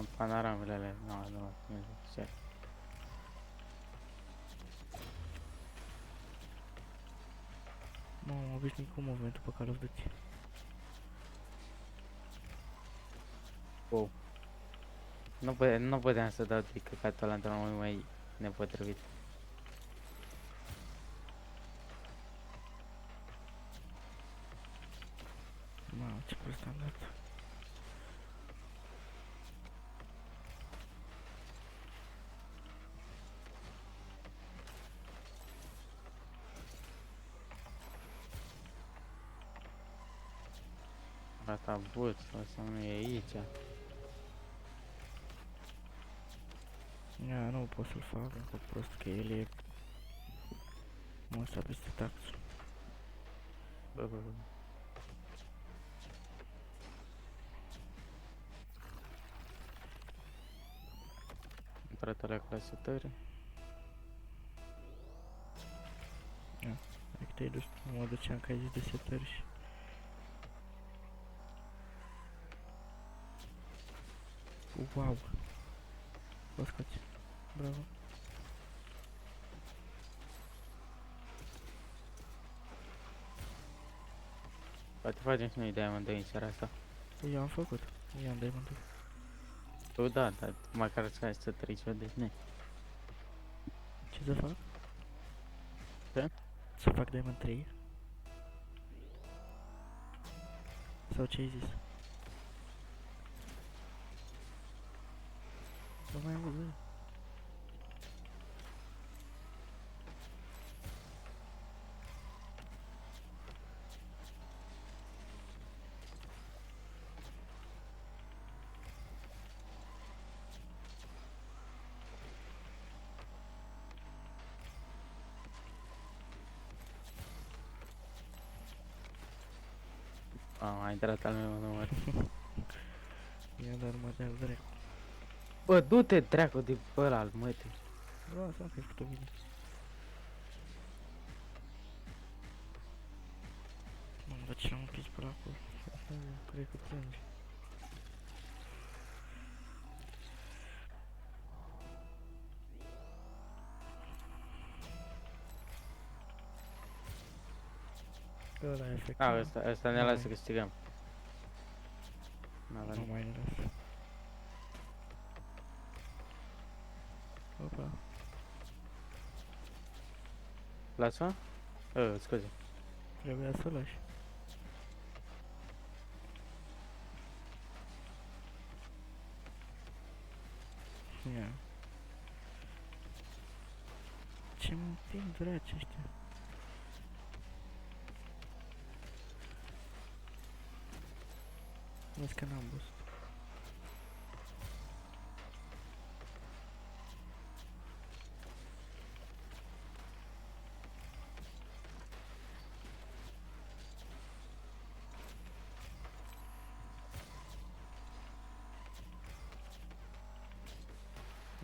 Am panoramele alea. Nu, ce. M-am obișnuit cu movementul pe Call of Duty. Wow. Nu puteam să dau de căcatul ăla într-un moment mai nepotrivit. Mamă, ce prost am dat. Gata, but, o să nu e aici. Ia, nu pot să-l fac încă prost, că el e... Măsa peste taxul. Bă. Intrat la clasătări. Ia, hai că te-ai dus, mă duceam că ai zis de setări și... Wow! O scoți. Bravo. Poate facem și noi Diamond în seara asta. Eu am făcut. Eu am diamond-ul. Tu da, dar măcar să treci o de Ce să fac? Ce? Să fac diamond 3? Sau ce ai zis? Nu mai aud, bă. A intrat al meu număr. Ia dar mă dea dracu. Bă, du-te dracu de pe ăla al mătii. Bă, asta că ai făcut bine. Mamă, dar ce l-am închis pe acolo? Cred că plânge. Ăla e efectiv. Ăsta ne lasă să câștigăm. Nu mai ne lasă. Opa. Lasă? Scuze. Trebuia să o lași. Ia. Ce mă împing draci ăștia? Vezi că n-am boost.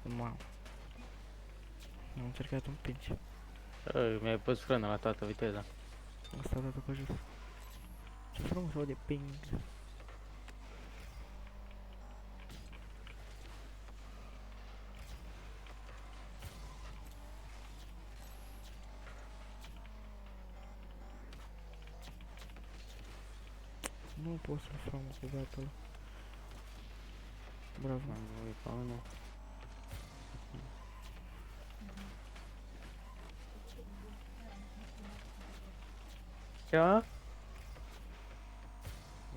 Mamă. Am încercat un pinch. Mi-ai pus frână la toată viteza. Asta a dat-o pe jos. Ce frumos aude ping. Nu pot să fac cu băiatul. Bravo. M-am uit pe unul. Ce?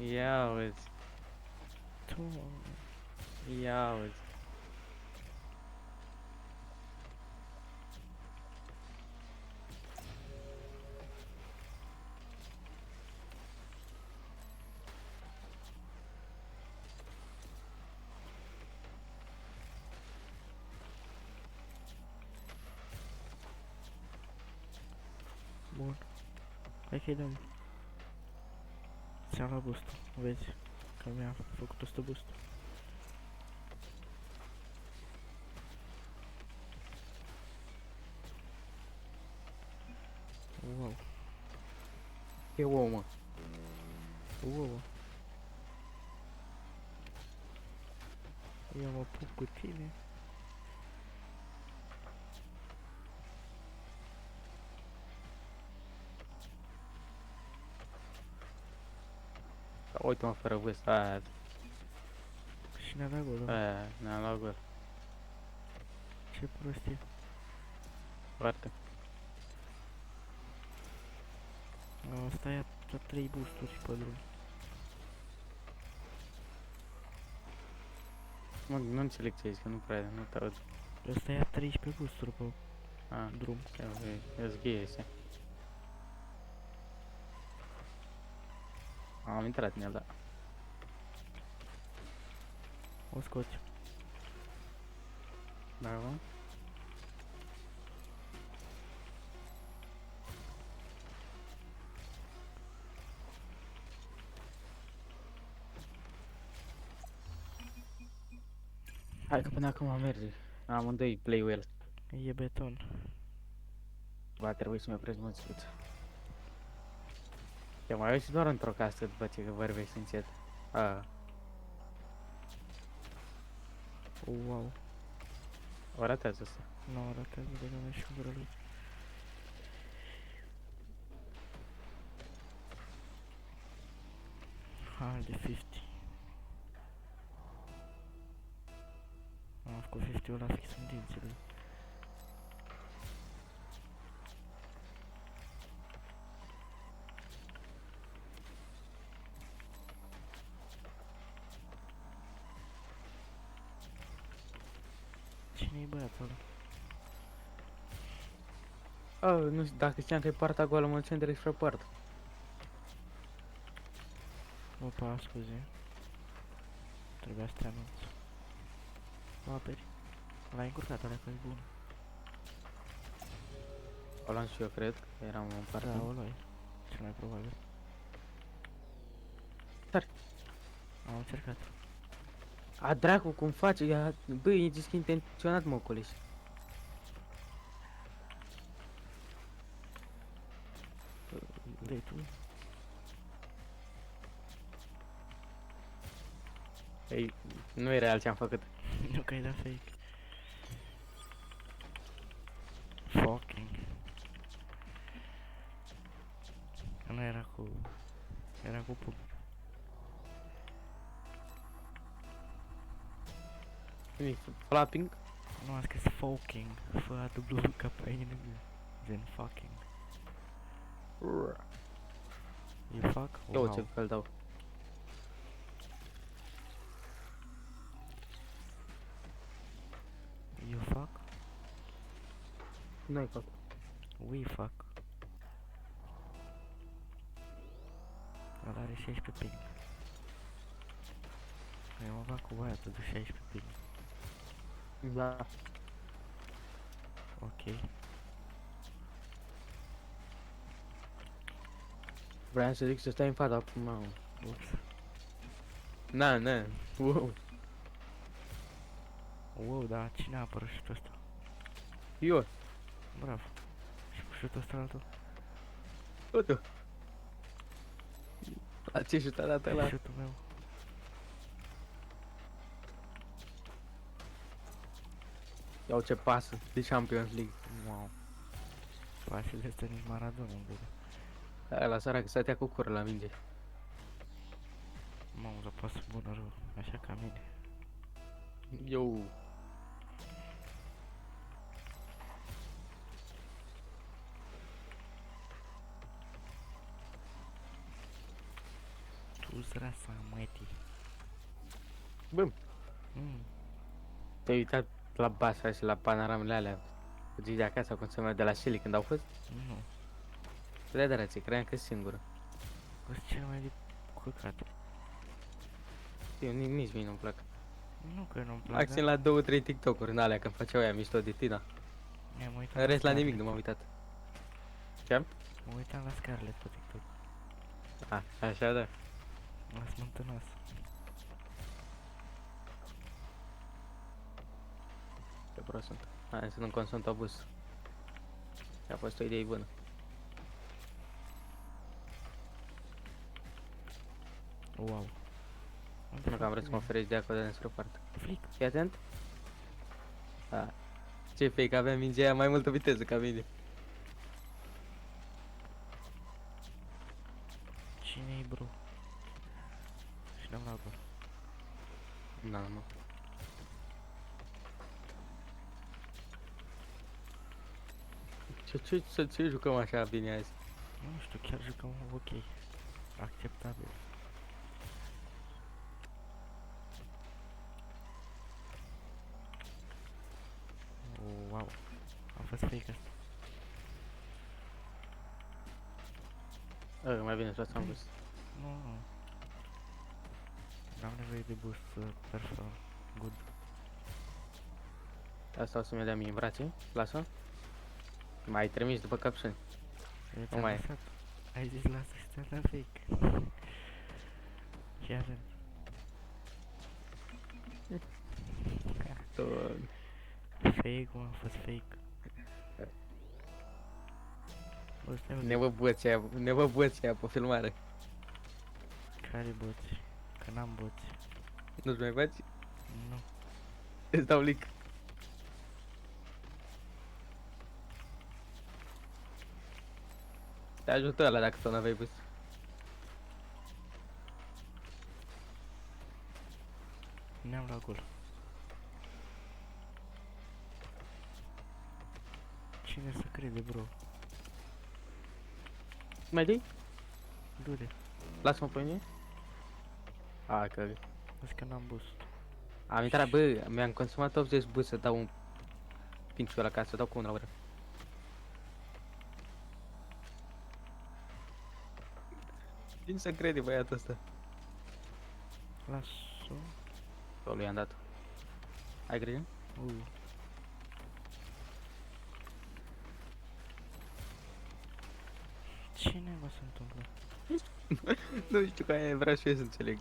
Ia uzi, Tu, ia uzi. bun. Hai că-i dăm. Ți-am luat boost, vezi? Că mi-a făcut 100 boost. Wow. E ou, mă. Wow. Eu mă pup cu tine. Uite-mă fără vârstă, aia, Și ne-a dat gol, aia, ne-am luat gol. ce prostie. Foarte. Ăsta ia 3 boosturi pe drum. Mă, nu înțeleg ce zici, că nu prea, nu te aud. Ăsta ia 13 boosturi pe Ah, drum. eu-s gay ăștia. Am intrat în el, da. O scoți. Bravo. Hai că până acum merge. Amândoi play well. E beton. Va trebui să-mi opresc măsuță. Te mai uiți doar într-o casă după ce că vorbești încet. Ah, Wow. o ratează asta. Nu arătează de la și gura lui. Hai de 50. Am făcut 50-ul ăla fix în dinții lui. Cine-i băiatul ăla? Oh, nu știu, dacă știam că e poarta goală, mă duceam direct spre poartă. Opa, scuze. Trebuia să te anunț. O aperi. L-ai încurcat alea că e bun. O luam și eu, cred, că eram în partea. Da, o luai. Cel mai probabil. Tare. Am încercat. A, dracu, cum face? Ia, băi, e zis că intenționat mă ocolești. Dă-i tu. Ei, nu e real ce am făcut. Nu că ai dat fake. Fucking. Nu era cu... Era cu pub. E flapping. Nu am scris fucking. F-A-W ca pe N-G. Gen fucking. You fuck? Eu Wow. ce fel dau. You fuck? Nu-i fac. We fuck. Ăla are 16 ping. Eu mă fac cu băiatul de 16 ping. Da. Ok. Vreau să zic să stai în fața acum. Ups. Na, na. Wow. Wow, da, cine a apărut șutul ăsta? Eu. Bravo. Și cu șutul ăsta altul? Uite. La ce șut a dat ăla? Șutul meu. Iau ce pasă de Champions League. Wow. Pasele astea nici Maradona nu dă. Ăla sărac stătea cu cură la minge. Mamă, dar pasă bună rău. Așa ca mine. Eu. Tu zrasa, mătii. Bum. Mm. Te-ai uitat la Basa și la panoramele alea? Cu Gigi acasă, cum se mai de la Shelly când au fost? Nu. Le drății, credeam că singură. Sunt cel mai de căcat. Eu nici mie nu-mi plac. Nu că nu-mi plac, Accent la 2-3 TikTok-uri în alea când făceau aia mișto de Tina. Mi-am uitat În rest la Scarlett. nimic nu m-am uitat. Ce? Mă uitam la Scarlett pe TikTok. A, așa da. La smântânos. Ce prost sunt. Hai să nu consum autobuz. A fost o idee bună. Wow. Unde Nu că am vrut să mă fac ferești de acolo de despre parte. flic? Fii atent. Da. Ce fake, avea mingea aia mai multă viteză ca mine. Cine-i, bro? Și n-am luat gol. Da, nu. Ce jucăm așa bine azi? Nu știu, chiar jucăm ok. Acceptabil. Oh, wow. A fost fake asta. Mai bine să am văzut. Nu, nu. N-am nevoie de boost să perform. Good. Asta o să-mi dea mie în brațe. Lasă. Mai trimis după capșuni. Eu Nu ți-am mai e. lăsat. Ai zis lasă și ți-am dat fake. Și avem. Fake, mă, a fost fake. Bă, stai mă, Ne vă băți aia pe filmare. care boți? Că n-am boți. Nu-ți mai faci? Nu. Îți dau link. Te ajută ăla dacă tot n-aveai boost. Ne-am luat gol. Cine să crede, bro? Mai dai? Du-te. Lasă-mă pe mine. A, că Vezi că n-am boost. am intrat, bă, mi-am consumat 80 boost să dau un pinciul ăla ca să dau cu un la oră. Cine să crede băiatul ăsta? Las-o. O lui am dat. Ai grijă? Ce naiba se întâmplă? Nu știu că aia vreau și eu să înțeleg.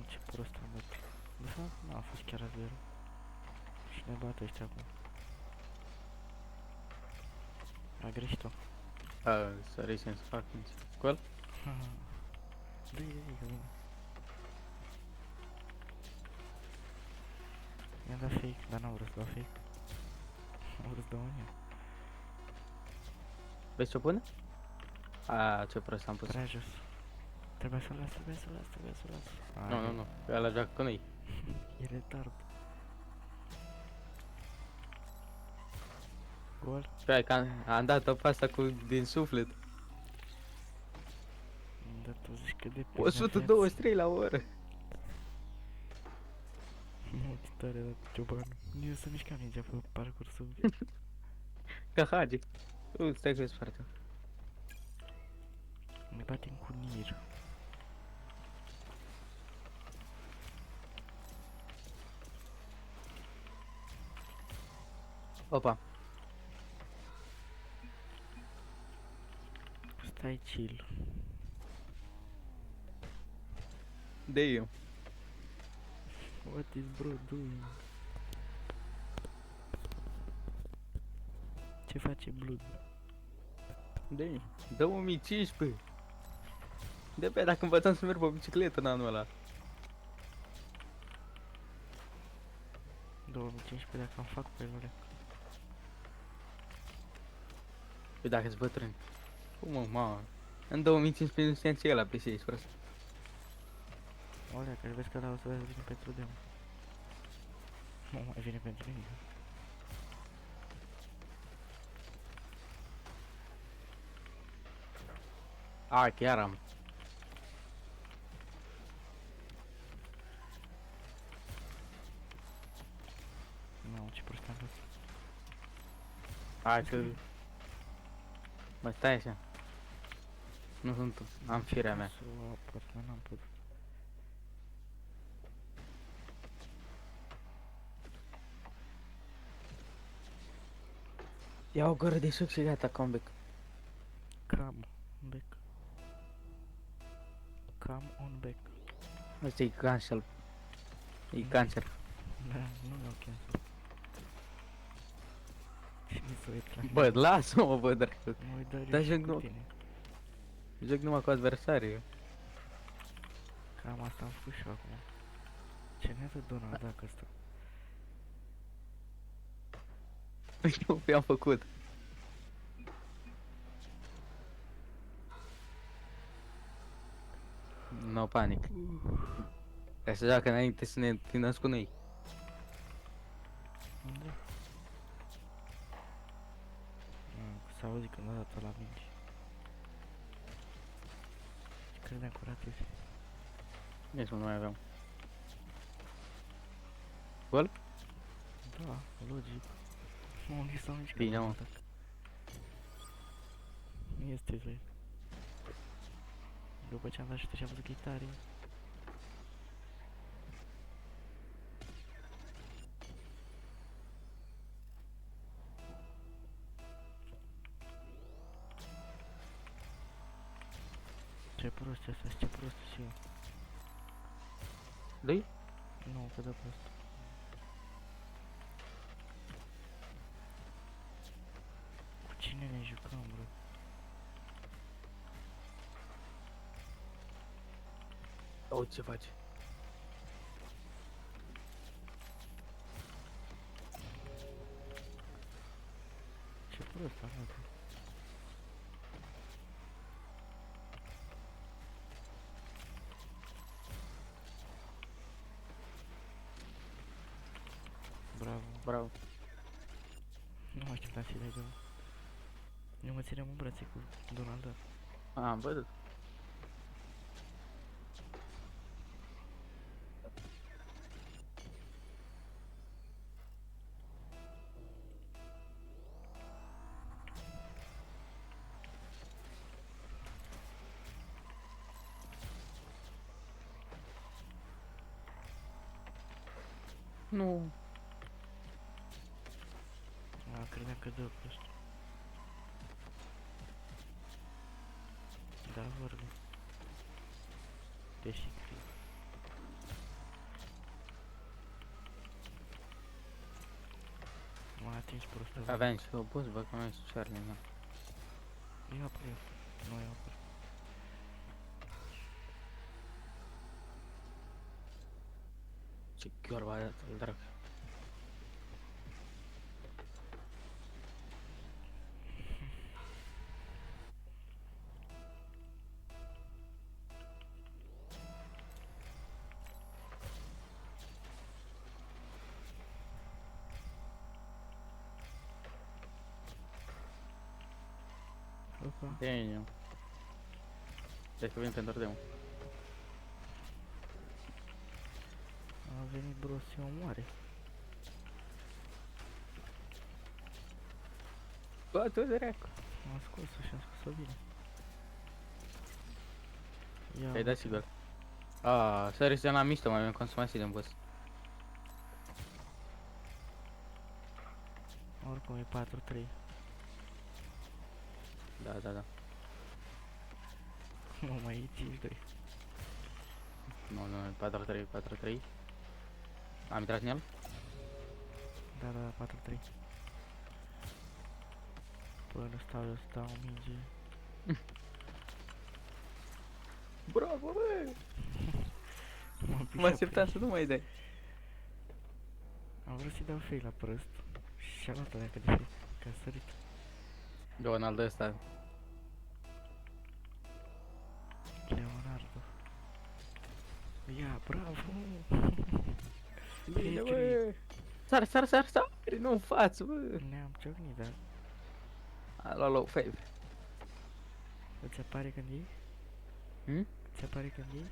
Ce prost am dat. De fapt, n-a fost chiar a zero. Și ne bat ăștia acum. A greșit-o. Sorry, să fac nici. Gol? Dă-i, că vine. Mi-am dat fake, dar n-am vrut să dau fake. Am vrut să dau un eu. Vezi ce-o pune? A, ce prost am pus. Prea jos. Trebuia să-l las, trebuia să-l las, trebuia să-l las. Nu, ăla joacă cu noi. E retard. Gol. Și hai că am dat-o pe asta cu din suflet. Dar tu zici că de pe 123 la oră. Nu, ce tare a dat Ciobanu. Nu să mișcam mingea pe parcursul. Ca Hagi. Stai că sparte. Ne batem cu Nir. Opa. Stai chill. De eu. What is bro doing? Ce face Blood? De eu. 2015. De pe dacă învățam să merg pe bicicletă în anul ăla. 2015 dacă am fac pe ele. Păi dacă-s bătrâni. Cum mă, în 2015 nu știam ce e la PC, ești prost. Olea, că vezi că ăla o să vezi vine pentru demo. Nu mai vine pentru nimic. A, chiar am. Nu, ce prost am dat. Hai că... Mă, stai așa. Nu sunt... Am firea mea. Să o apăr, dar n-am putut. Ia o gură de suc și gata, comeback. Come back. Come on back. Ăsta e cancer. E cancer. Da, nu e ok. Cine să uit la Bă, lasă-mă, bă, dracu. mă uit doar Dar eu joc și cu nu- tine. Joc numai cu adversarii. Cam asta am făcut și eu acum. Ce ne dă Donald dacă ăsta? Eu i-am făcut. No panic. Ca să joacă înainte să ne întâlnesc cu noi. Unde? S-a auzit când a dat la mingi. Credeam că ratezi. Nici nu mai aveam. Gol? Da, logic. Nu am zis nici Bine, mă. Nu este zai. După ce am dat și tu și am văzut că e tare. Ce prost asta, ce prost și eu. Doi? Nu, că da prost. Cu cine ne jucăm, bro? Auzi ce faci. Ce prost arată. Bravo. Bravo. Nu mă așteptam să-i dai gol. Eu mă țineam în brațe cu Donald. Am văzut. Nu. Credeam că dă prost. Da, vorbe. Deși cred. M-a atins prostă. Aveam și eu bus, bă, că nu ești Charlie, mă. Ia apă, ia. Nu ia apă. Ce gheorba de atât, drag. Opa. Damn. Deci că vin pentru demo. A venit bro să o moare. Bă, tu dracu. M-a scos-o și am scos-o bine. Ia. Ai dat sigur. A, sorry, să n-am mișto, mai am consumat și din bus. Oricum e 4-3. Da, da, da. Nu mai e 5-2. Nu, nu, 4-3. Am intrat în el? Da, da, 4-3. Până stau eu să dau o minge. Bravo, bă! M-am Mă așteptam să nu mai dai. Am vrut să-i dau fake la prost. Și a luat-o dacă de fake. Că a sărit. Ronaldo ăsta. Leonardo. Ia, bravo! Bine, bă! Sar! Nu în față, bă! Ne-am ciocnit, dar A luat low fave. îți apare când iei? Hmm? Îți apare când iei?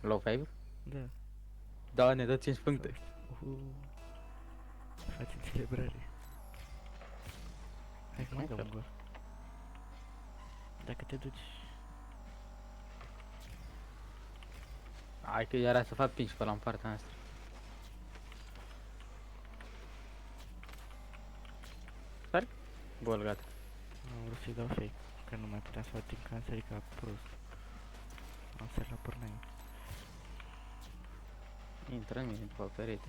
Low fave? Da. Da, ne dă 5 puncte. Facem celebrare. Hai că mai dau un gol. Dacă te duci... Hai că era să fac pinch pe la în partea noastră. Sari? Gol, gata. Am vrut să-i dau fake. Că nu mai puteam să o ating că am sărit ca prost. Am sărit la pornai. Intră în mine după perete.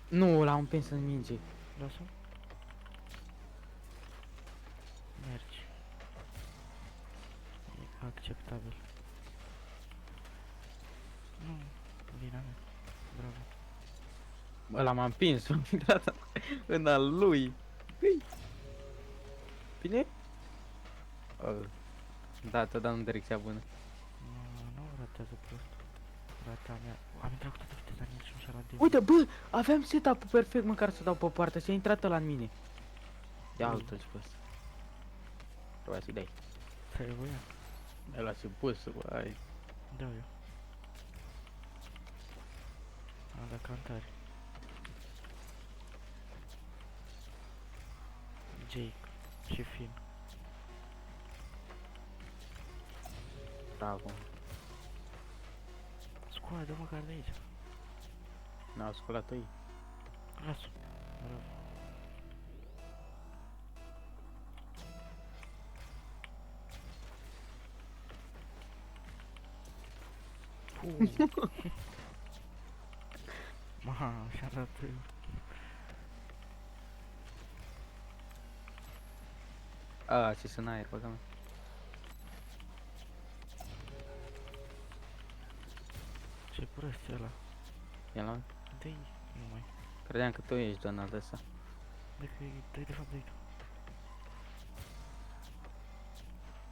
Nu, l-am împins în minge. Lasă? Mergi. E acceptabil. Bine, amen. Bravo. Ăla m-a împins, m-am intrat în al lui. Ui. Bine? Da, te-a dat în direcția bună. Nu ratează prost. Rata mea. Am intrat cu toată viteza, nici nu și-a luat de Uite, bă, aveam setup-ul perfect măcar să dau pe poartă și a intrat ăla în mine. Ia Ui. uite-l și pe ăsta. Trebuia să-i dai. Trebuia. Ăla se pusă, bă, ai. Dau eu. Am dat cantare. Jake și Finn. Bravo. Scoadă măcar de aici. N-au scolat ei. Lasă. Bravo. Maha, și-a dat... Ce sunt aer, băga mea. Ce prost e ăla. Ia la Dă-i, nu mai. credeam că tu ești Donald ăsta. Dă-i de fapt, dă-i tu.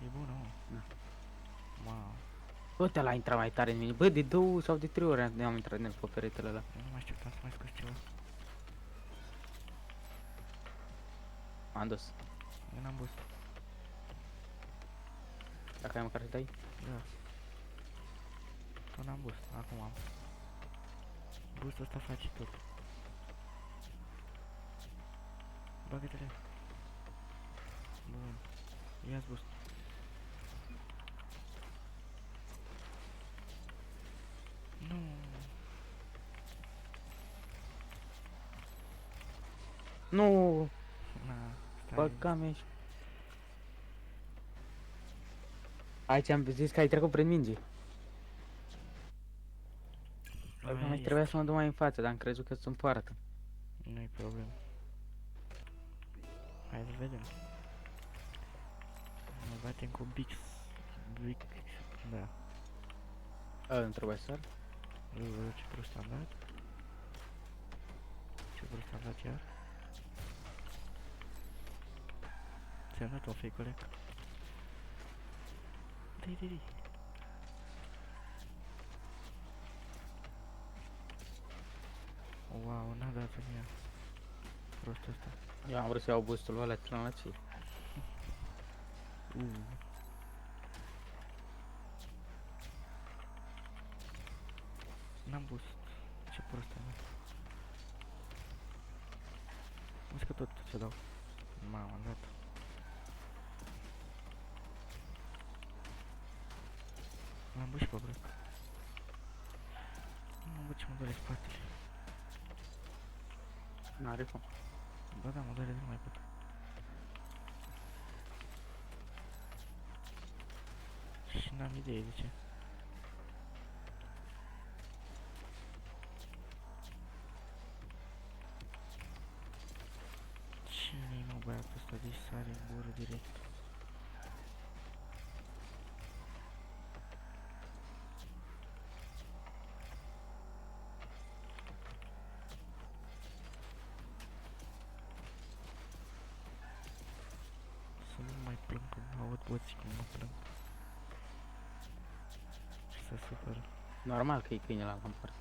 E bună, mă. Da. Mamă, Bă, te-a a intrat mai tare în mine. Bă, de 2 sau de 3 ori am intrat în el pe peretele ăla. eu nu mai așteptam să mai scoți ceva. M-am dus. Eu n-am boost. Dacă ai măcar să dai. Da. Eu n-am boost, acum am. Boostul ăsta face tot. Bagă-te-le. Bun. Ia-ți boost. Nu. Nu, Na, stai. băga mea și... Aici am zis că ai trecut prin minge. Bă, mai trebuia să mă duc mai în față, dar am crezut că sunt poartă. Nu-i problemă. Hai să vedem. Ne batem cu Bix. Bix. Da. Nu trebuie să sar. Ce prost am dat. Ce prost am dat iar. Ți-am dat o fake-ule. Dă-i. Wow, n-a dat în ea. Prostul ăsta. Eu am vrut să iau boostul ăla, la ce? N-am boost. Ce prost am dat. Vezi că tot ce dau. Mamă, am dat. L-am băut și pe break. Mamă, ce mă doare spatele. N-are cum. Ba da, mă doare de nu mai pot. Și n-am idee de ce. Cine-i mă băiatul ăsta de sare în gură direct? Să nu mai plâng, că mă aud boții cum mă plâng. Și să supără. Normal că e câine la lampar.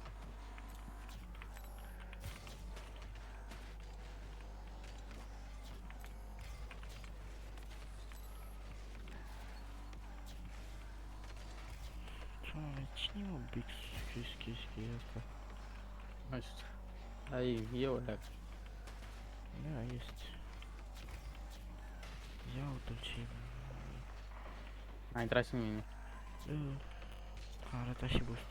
Doamne, cine mă Bix? Chestia asta? Nu știu. Ai, eu dacă. Da, este. Ia uite-l ce... A intrat și în mine. A arătat și boost.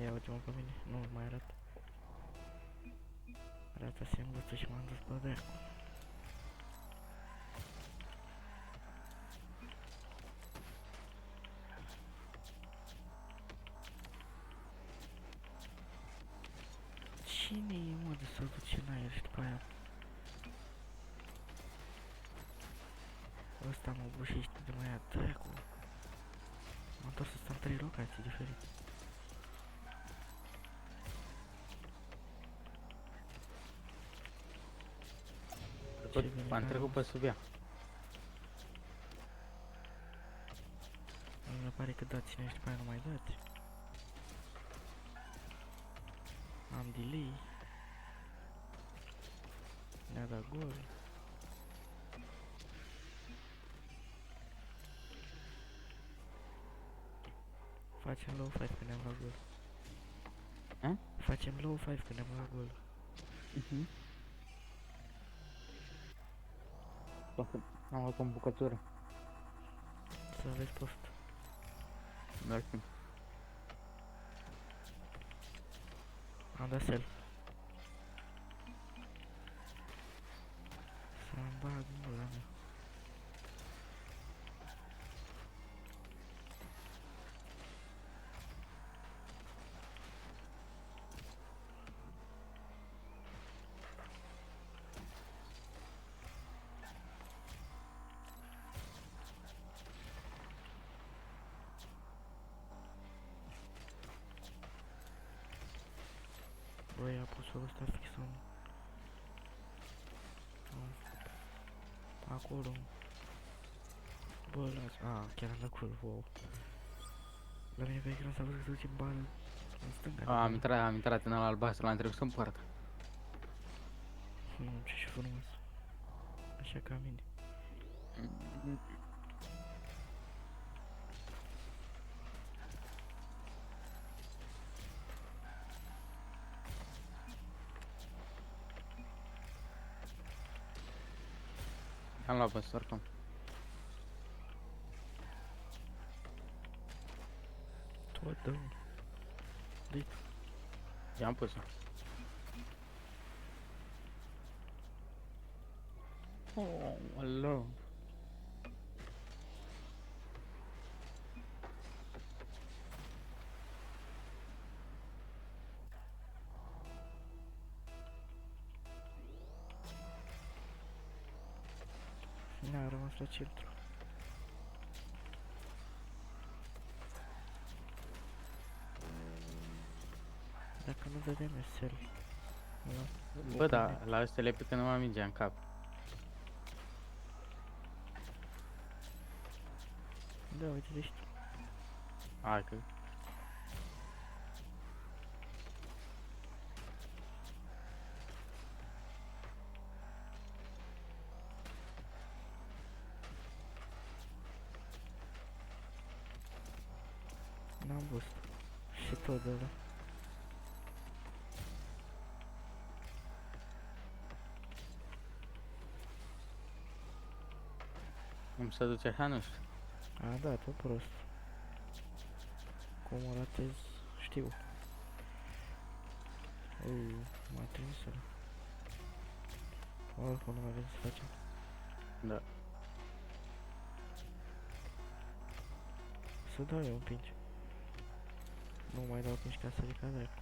Ia uite-mă pe mine, nu mai arată. Arată singură și m-am dus pe dracu. Cine e mă de să duce în aer și după aia? ăsta mă obosește de mai dracu. M-am întors să stau în 3 locații diferite. Am trecut pe sub ea. Mi pare că dați și după aia nu mai dați. Am delay. Ne-a dat gol. Facem low 5 că ne-am luat gol. A? Facem low 5 că ne-am luat gol. Am luat o bucătură. Să aveți post. Dar Am dat sel. Să-mi bag mula mea. Băi, a pus-o ăsta fix acolo. Bă, las... chiar am dat gol, wow. La mine pe ecran s-a văzut că se duce bală în stânga. am intrat în ala albastru, l-am trecut în poartă. Ce frumos. Așa ca mine. Am luat băs oricum. Tot dă. Dă-i. I-am pus-o. Oh, alo. N-a rămas la centru. Dacă nu dădeam SL. Bă, da, la astea le pică numai mingea în cap. Da, uite, deci Hai că... n-am boost. Și tot de ăla. Cum se duce așa, nu știu. A, da, tot prost. Cum o ratez, știu. M-a trimis ăla. Oricum nu mai avem să facem. Da. Să dau eu un pinch. Nu mai dau pinch ca să ridic dracu.